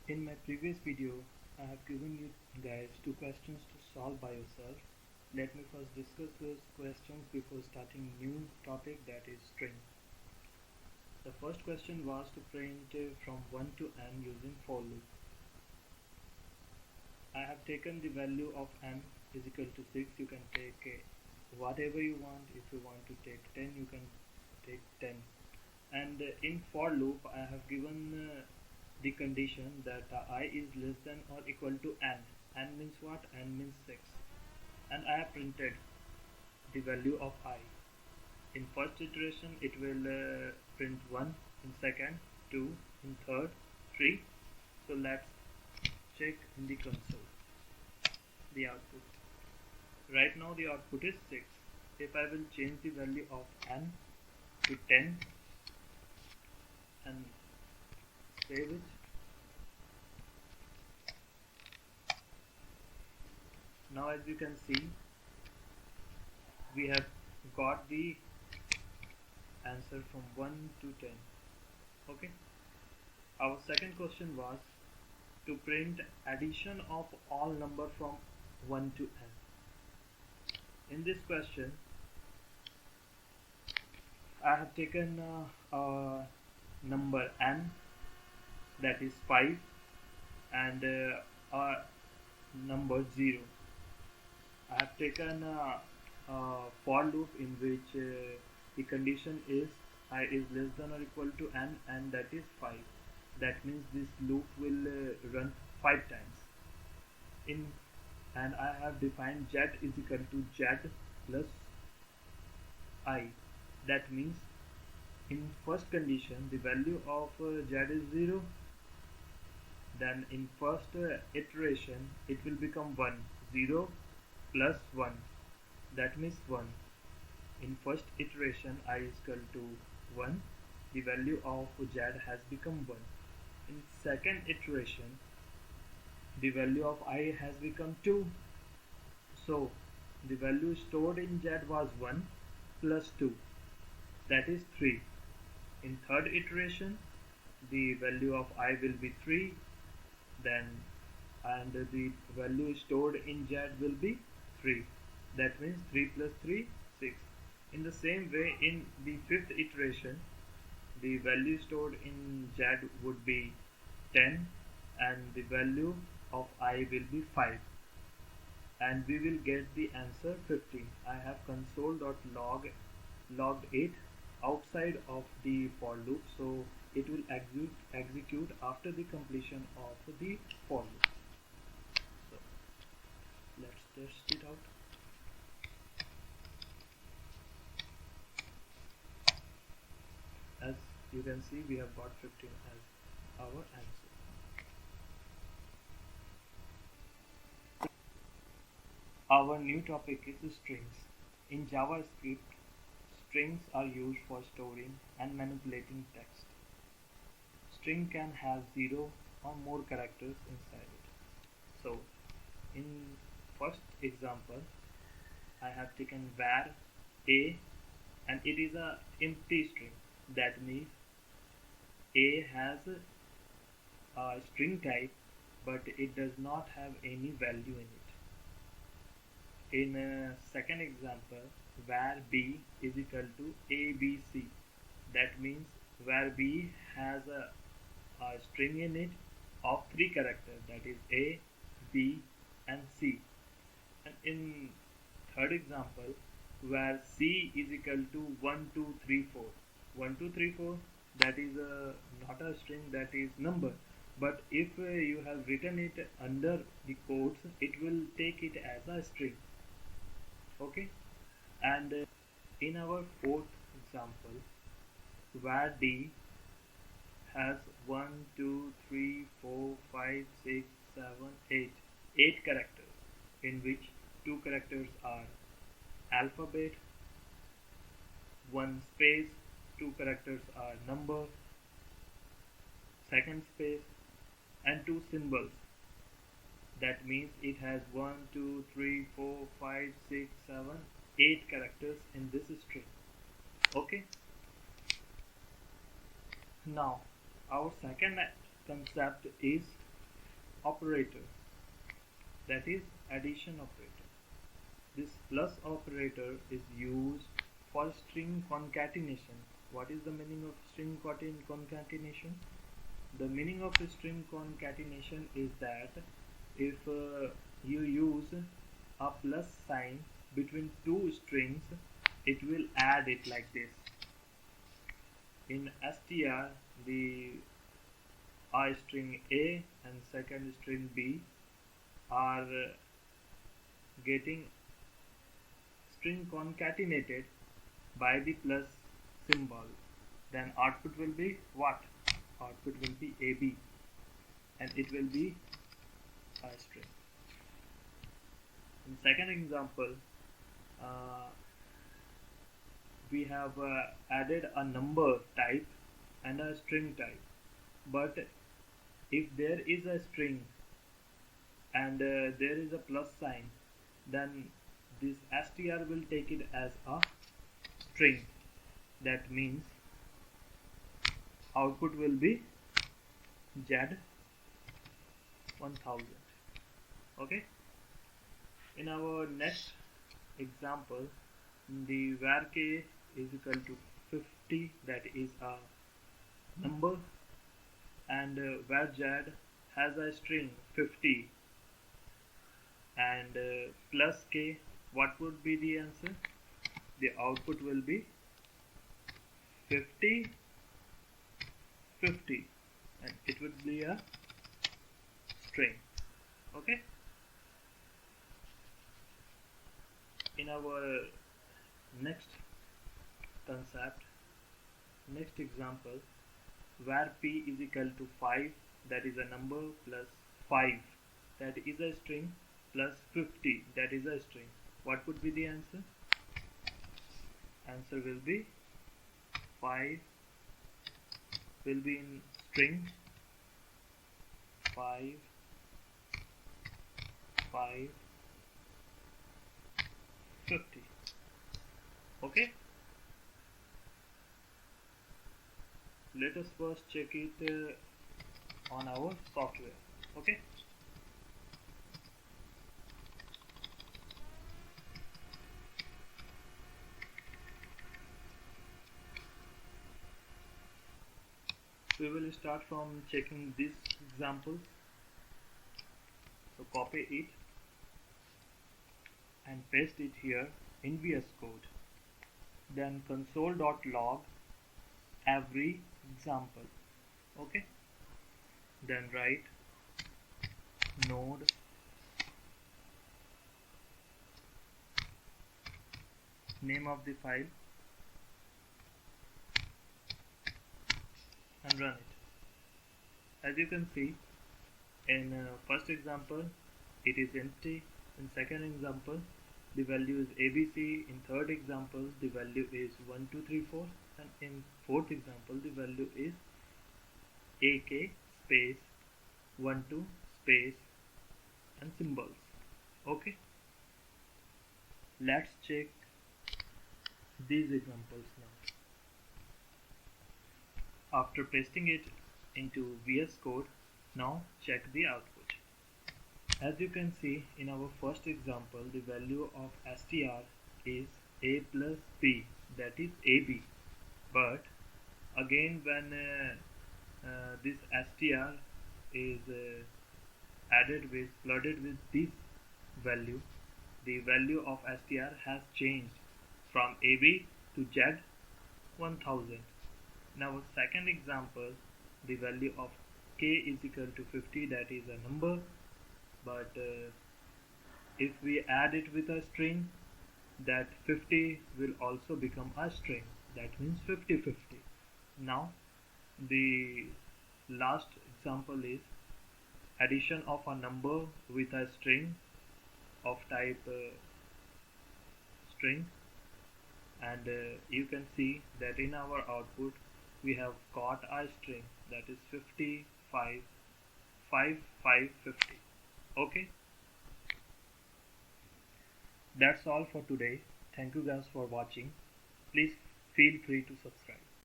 In my previous video, I have given you guys two questions to solve by yourself. Let me first discuss those questions before starting new topic, that is string. The first question was to print from 1 to n using for loop. I have taken the value of n is equal to 6. You can take whatever you want. If you want to take 10, you can take 10. And in for loop, I have given the condition that I is less than or equal to n. N means what? N means 6. And I have printed the value of I. In first iteration, it will print 1, in second 2, in third 3. So let's check in the console the output. Right now the output is 6. If I will change the value of n to 10 and save it, now as you can see, we have got the answer from 1 to 10. Okay, our second question was to print addition of all number from 1 to n. In this question, I have taken a number n, that is 5, and a number 0. I have taken a for loop in which the condition is I is less than or equal to n, and that is 5. That means this loop will run 5 times. And I have defined z is equal to z plus I. That means in first condition the value of z is 0. Then in first iteration it will become 1. 0 plus 1, that means 1. In first iteration I is equal to 1. The value of z has become 1. In second iteration the value of I has become 2. So the value stored in z was 1 plus 2, that is 3. In third iteration the value of I will be 3, then and the value stored in z will be 3. That means 3 plus 3, 6. In the same way, in the fifth iteration the value stored in z would be 10 and the value of I will be 5, and we will get the answer 15. I have console.log logged it outside of the for loop, so it will execute after the completion of the for loop. So let's test it out. As you can see, we have got 15 as our answer. Our new topic is strings. In JavaScript, strings are used for storing and manipulating text. String can have 0 or more characters inside it. So in first example, I have taken var a, and it is a empty string. That means a has a string type, but it does not have any value in it. In a second example, var b is equal to abc. That means var b has a string in it of 3 characters, that is a, b and c. And in third example, var c is equal to 1 2 3 4. 1 2 3 4, that is not a string, that is number. But if you have written it under the quotes, it will take it as a string. Okay, and in our fourth example, var d has 1 2 3 4 5 6 7 8 characters, in which 2 characters are alphabet, 1 space, 2 characters are number, second space, and 2 symbols. That means it has 1 2 3 4 5 6 7 8 characters in this string. Okay, now our second concept is operator, that is addition operator. This plus operator is used for string concatenation. What is the meaning of string concatenation? The meaning of string concatenation is that if you use a plus sign between two strings, it will add it like this. In str, the string A and second string B are getting string concatenated by the plus symbol. Then output will be what? Output will be AB, and it will be a string. In second example, we have added a number type and a string type, but if there is a string and there is a plus sign, then this str will take it as a string. That means output will be Z1000. Okay. In our next example, the var k is equal to 50, that is a number, and var z has a string 50 and plus k. What would be the answer? The output will be 50 50, and it would be a string. Okay. In our next concept, next example, var p is equal to 5, that is a number, plus 5, that is a string, plus 50, that is a string. What would be the answer? Answer will be 5 will be in string, 5 50. Okay. Let us first check it on our software. Okay. We will start from checking this example. So copy it and paste it here in VS Code. Then console.log every example. Okay. Then write node name of the file and run it. As you can see, in first example it is empty, in second example the value is ABC, in third example the value is 1 2 3 4, and in fourth example the value is AK space 1 2 space and symbols. Okay. Let's check these examples now. After pasting it into VS Code, now check the output. As you can see, in our first example, the value of str is a plus b, that is AB. But again, when this str is flooded with this value, the value of str has changed from AB to Z1000. Now second example, the value of k is equal to 50, that is a number, but if we add it with a string, that 50 will also become a string, that means 50-50. Now the last example is addition of a number with a string of type string, and you can see that in our output we have got a string, that is 55 50. Okay, that's all for today. Thank you guys for watching. Please feel free to subscribe.